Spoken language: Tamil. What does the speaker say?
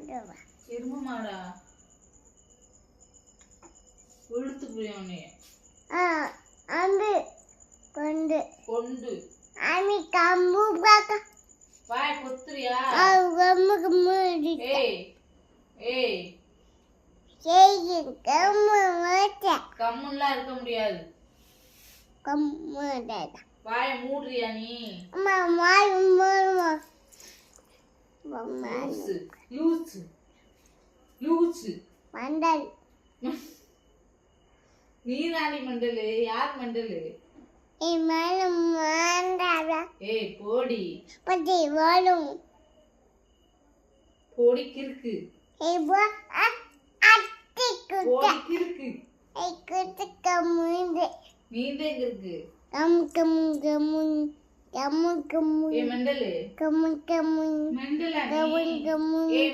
எருமை மாடா உழுத்து புரியவனே அந்து கொண்டு கொண்டு அனி கம்பு பாக்க வாய் கொத்துறியா கம்முக்கு மூடி ஏய் ஏய் சேய் கம்மு மூட்ட கம்முலாம் இருக்க முடியாது கம்மு டேடா வாயை மூடுறியா நீ அம்மா வாய் மூடுமா லூசு லூசு லூசு மண்டல் நீ தாண்டி மண்டலு யார் மண்டலு மேல மாண்டாடா ஏய் போடி பத்தி வரும் போடி கிறுக்கு இப்போ அத்தி போடி குட்ட கிறுக்கு குட்ட கம்முண்டு நீந்தே கிறுக்கு கம் கம் கம்மு கம்மு கம்மு ஏய் மண்டலு கம்மு கம்மு மண்டலா கம்மு நீ கம்மு ஏய்